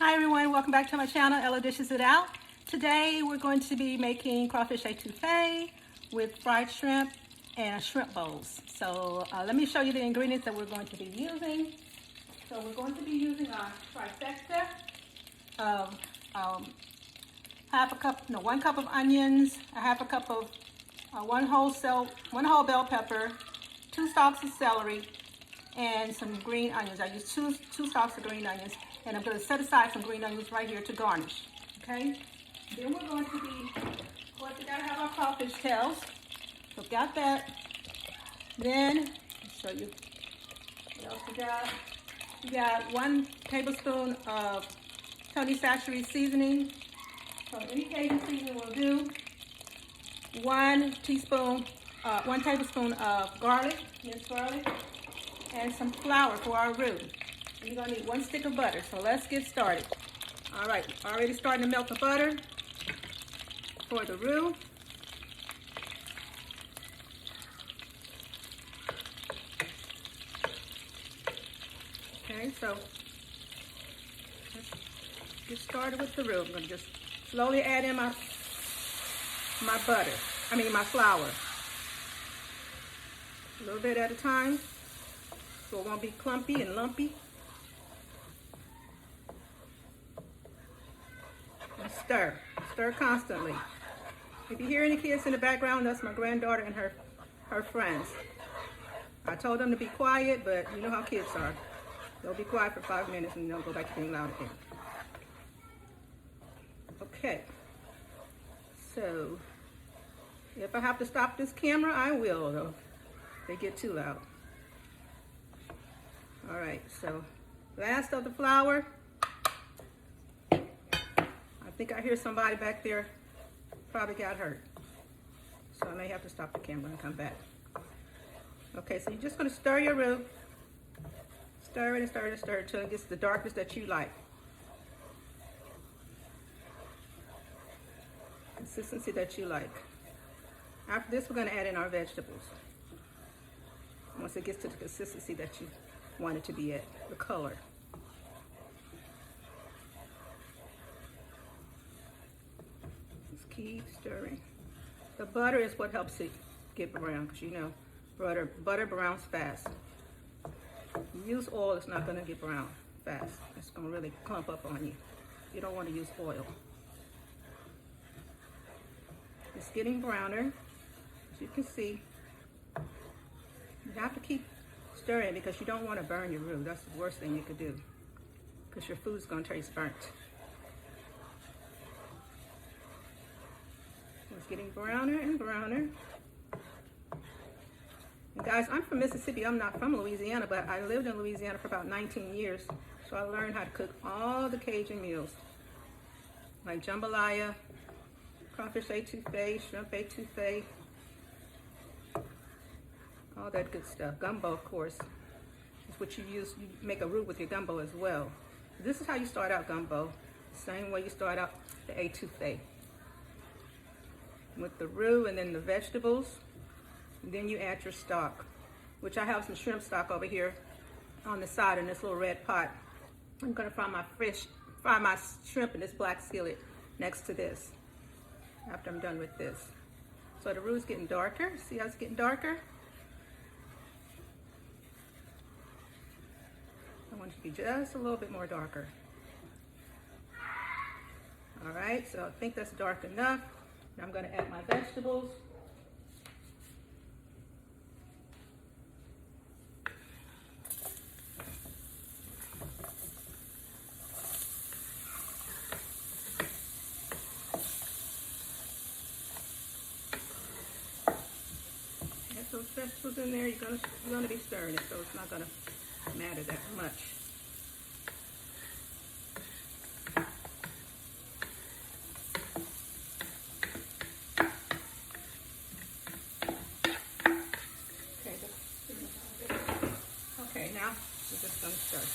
Hi everyone, welcome back to my channel, Ella Dishes It Out. Today we're going to be making crawfish etouffee with fried shrimp and shrimp bowls. So let me show you the ingredients that we're going to be using. So we're going to be using our trifecta of 1 cup of onions, a half a cup of one whole bell pepper, 2 stalks of celery, and some green onions. I use two stalks of green onions, and I'm going to set aside some green onions right here to garnish. Okay. Then we're going to be, of course, we gotta have our crawfish tails. So got that. Then I'll show you what else we got. We got 1 tablespoon of Tony Chachere's seasoning. So any Cajun seasoning will do. 1 tablespoon of garlic, minced garlic, and some flour for our roux. You're gonna need 1 stick of butter. So let's get started. All right, already starting to melt the butter for the roux. Okay, so let's get started with the roux. I'm gonna just slowly add in my flour. A little bit at a time, so it won't be clumpy and lumpy. And stir constantly. If you hear any kids in the background, that's my granddaughter and her friends. I told them to be quiet, but you know how kids are. They'll be quiet for 5 minutes and they'll go back to being loud again. Okay, so if I have to stop this camera, I will, though. They get too loud. All right, so last of the flour. I think I hear somebody back there probably got hurt. So I may have to stop the camera and come back. Okay, so you're just gonna stir your roux. Stir it and stir it and stir it until it gets the darkness that you like. Consistency that you like. After this, we're gonna add in our vegetables. Once it gets to the consistency that you want it to be at, the color. Just keep stirring. The butter is what helps it get brown, because you know, butter browns fast. You use oil, it's not gonna get brown fast. It's gonna really clump up on you. You don't want to use oil. It's getting browner, as you can see. You have to keep stirring because you don't want to burn your roux. That's the worst thing you could do, because your food's going to taste burnt. It's getting browner and browner. And guys, I'm from Mississippi. I'm not from Louisiana, but I lived in Louisiana for about 19 years. So I learned how to cook all the Cajun meals, like jambalaya, crawfish etouffee, shrimp etouffee, all that good stuff. Gumbo, of course, is what you use. You make a roux with your gumbo as well. This is how you start out gumbo. Same way you start out the etouffee. With the roux and then the vegetables. And then you add your stock, which I have some shrimp stock over here on the side in this little red pot. I'm gonna fry my shrimp in this black skillet next to this after I'm done with this. So the roux is getting darker. See how it's getting darker? I want it to be just a little bit more darker. All right, so I think that's dark enough. Now I'm gonna add my vegetables. Add those vegetables in there. You're gonna be stirring it, so it's not gonna matter that much. Okay, now we're just gonna stir.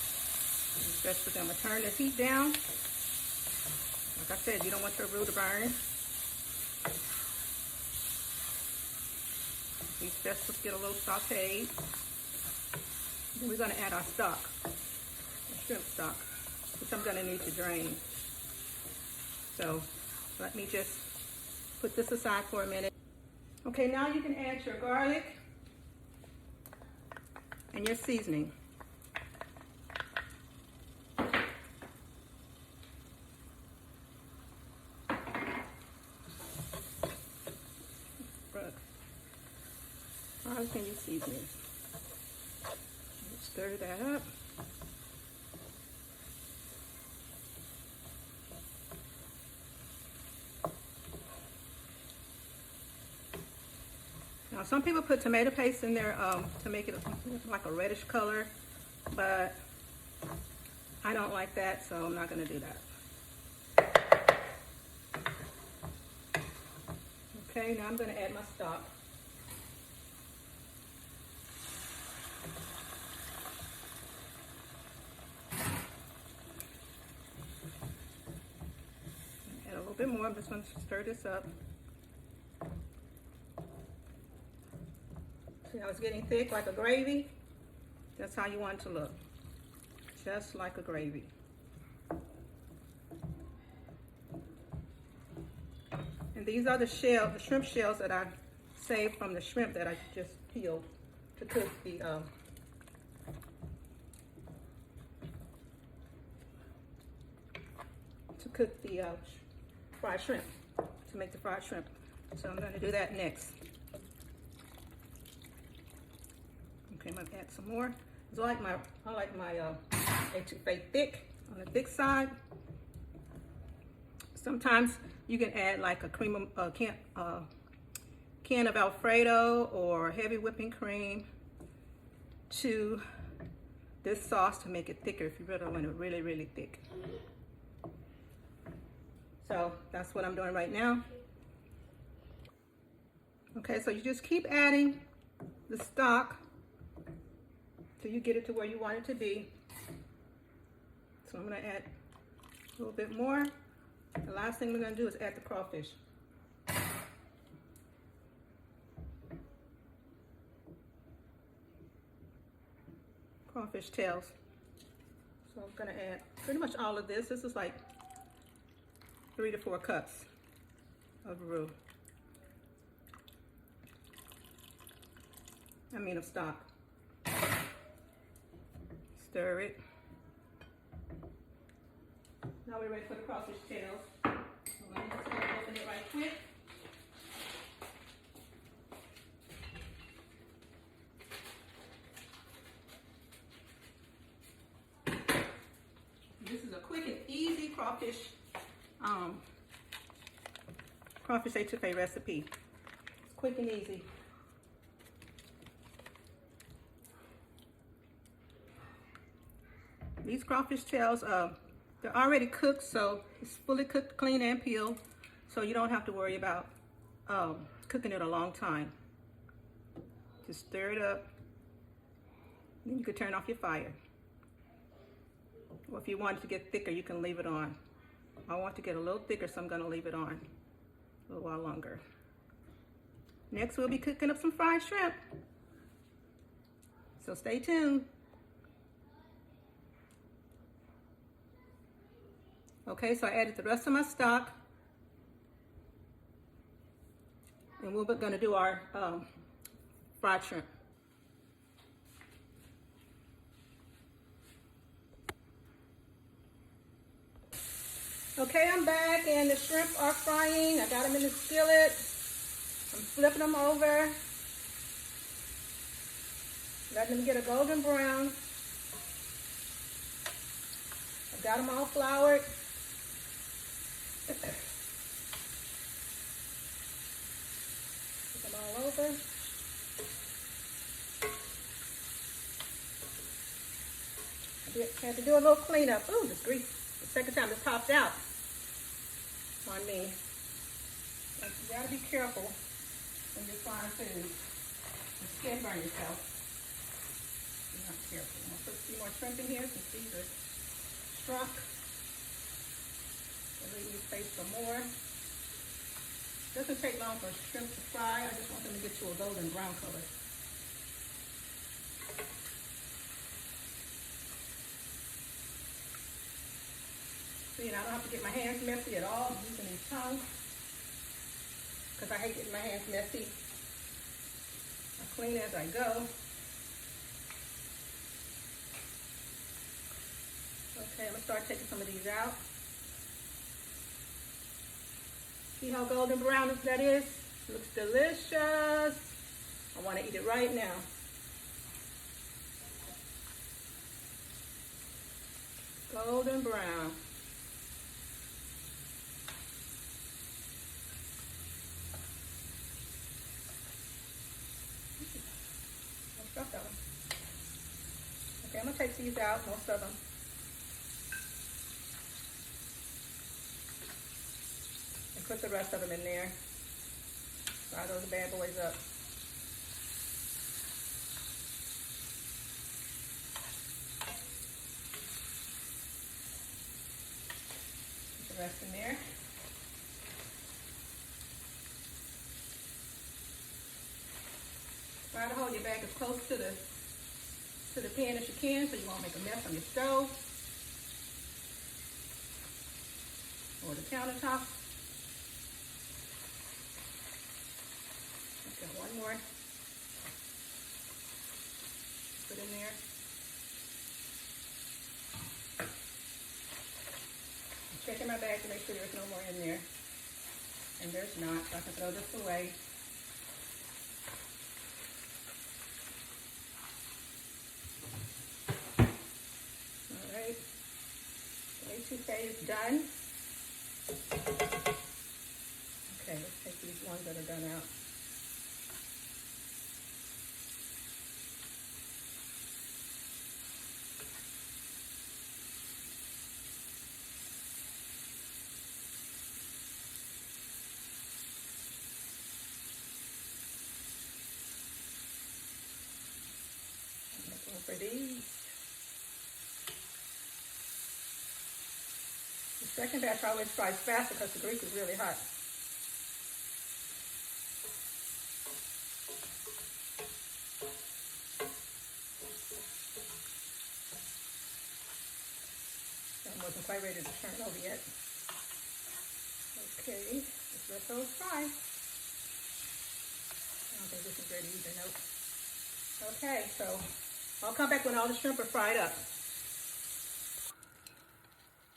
I'm gonna turn the heat down. Like I said, you don't want your roux to burn. These vegetables get a little sauteed. Then we're going to add our stock, our shrimp stock. which I'm gonna need to drain. So let me just put this aside for a minute. Okay, now you can add your garlic and your seasoning. How can you seasoning? Stir that up. Now some people put tomato paste in there to make it like a reddish color, but I don't like that, so I'm not going to do that. Okay, now I'm going to add my stock. Add a little bit more. I'm just going to stir this up. Now it's getting thick like a gravy. That's how you want it to look. Just like a gravy. And these are the shrimp shells that I saved from the shrimp that I just peeled to cook the fried shrimp, to make the fried shrimp. So I'm going to do that next. Okay, I'm gonna add some more. So I like my etouffee thick, on the thick side. Sometimes you can add like a can of Alfredo or heavy whipping cream to this sauce to make it thicker if you really want it really, really thick. So that's what I'm doing right now. Okay, so you just keep adding the stock till you get it to where you want it to be. So I'm going to add a little bit more. The last thing we're going to do is add the crawfish. Crawfish tails. So I'm going to add pretty much all of this. This is like 3 to 4 cups of roux. Of stock. Stir it. Now we're ready for the crawfish tails. So let me just open it right quick. This is a quick and easy crawfish etouffee recipe. It's quick and easy. These crawfish tails, they're already cooked, so it's fully cooked, clean, and peeled, so you don't have to worry about cooking it a long time. Just stir it up, then you can turn off your fire. Or if you want it to get thicker, you can leave it on. I want to get a little thicker, so I'm going to leave it on a little while longer. Next, we'll be cooking up some fried shrimp, so stay tuned. Okay, so I added the rest of my stock, and we're going to do our fried shrimp. Okay, I'm back, and the shrimp are frying. I got them in the skillet. I'm flipping them over, letting them get a golden brown. I've got them all floured. Put them all over. I had to do a little cleanup. Ooh, this grease, the second time it popped out on me. But you gotta be careful when you're frying food. You skin burn yourself. You're not careful. I'm gonna put a few more shrimp in here since these are struck. Leave me space for more. Doesn't take long for shrimp to fry. I just want them to get to a golden brown color. messy, and I don't have to get my hands messy at all. I'm using these tongs because I hate getting my hands messy. I clean as I go. Okay, I'm gonna start taking some of these out. See how golden brown that is? Looks delicious. I want to eat it right now. Golden brown. Drop that one. Okay, I'm gonna take these out, most of them. And put the rest of them in there. Fry those bad boys up. Put the rest in there. Try to hold your bag as close to the pan as you can so you won't make a mess on your stove or the countertop. Got one more. Put in there. I'm checking my bag to make sure there's no more in there. And there's not, so I can throw this away. Alright. The etouffee is done. Okay, let's take these ones that are done out. For these. The second batch always fries faster because the grease is really hot. I wasn't quite ready to turn over yet. Okay, let's let those fry. I don't think this is ready either, nope. Okay, so I'll come back when all the shrimp are fried up.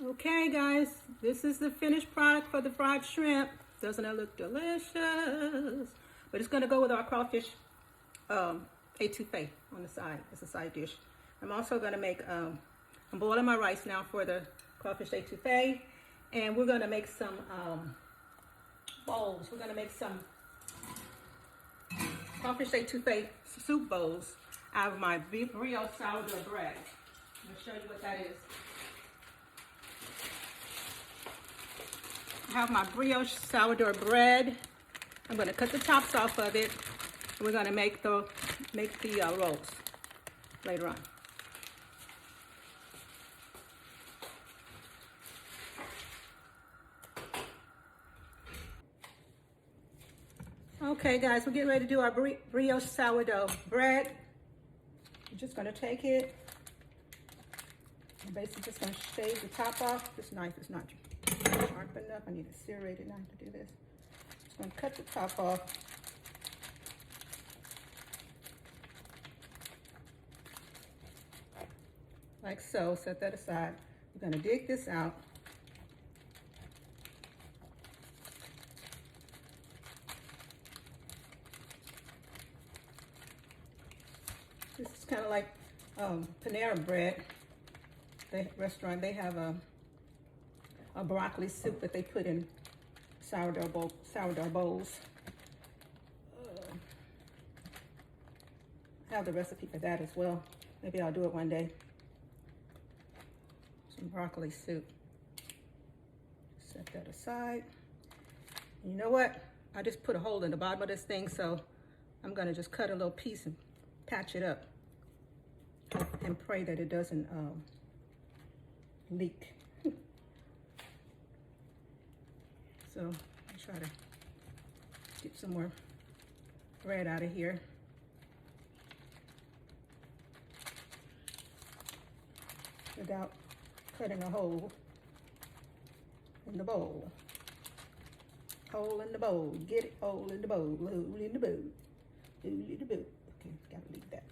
Okay guys, this is the finished product for the fried shrimp. Doesn't it look delicious? But it's gonna go with our crawfish etouffee on the side as a side dish. I'm also gonna make, I'm boiling my rice now for the crawfish etouffee. And we're gonna make some bowls. We're gonna make some crawfish etouffee soup bowls out of my brioche sourdough bread. I'm gonna show you what that is. I have my brioche sourdough bread. I'm gonna cut the tops off of it. And we're gonna make the rolls later on. Okay guys, we're getting ready to do our brioche sourdough bread. I'm just gonna take it. I'm basically just gonna shave the top off. This knife is not sharp enough. I need a serrated knife to do this. Just gonna cut the top off. Like so, set that aside. We're gonna dig this out. This is kind of like Panera Bread. Restaurant, they have a broccoli soup that they put in sourdough bowls. I have the recipe for that as well. Maybe I'll do it one day. Some broccoli soup. Set that aside. And you know what? I just put a hole in the bottom of this thing, so I'm gonna just cut a little piece and patch it up and pray that it doesn't leak. So I'll try to get some more thread out of here. Without cutting a hole. in the bowl. Hole in the bowl. Get it, hole in the bowl. Hole in the bowl. Hole in the bowl. Okay, gotta leave that.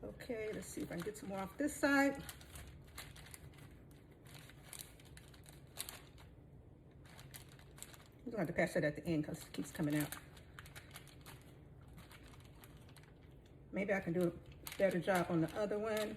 Okay, let's see if I can get some more off this side. I'm gonna have to patch that at the end because it keeps coming out. Maybe I can do a better job on the other one.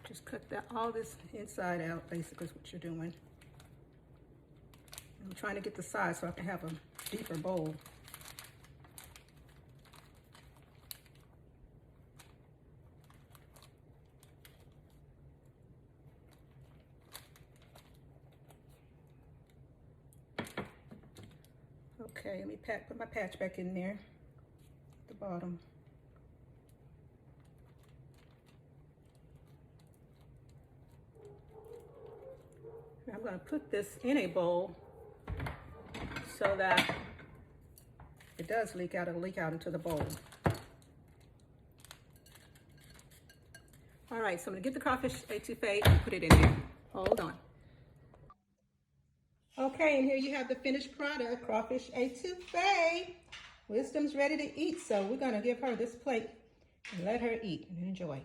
Just cut all this inside out, basically is what you're doing. I'm trying to get the size so I can have a deeper bowl. Okay, let me put my patch back in there at the bottom. I'm going to put this in a bowl so that it does leak out. It'll leak out into the bowl. All right, so I'm going to get the crawfish etouffee and put it in there. Hold on. Okay, and here you have the finished product, crawfish etouffee. Wisdom's ready to eat, so we're going to give her this plate and let her eat and enjoy.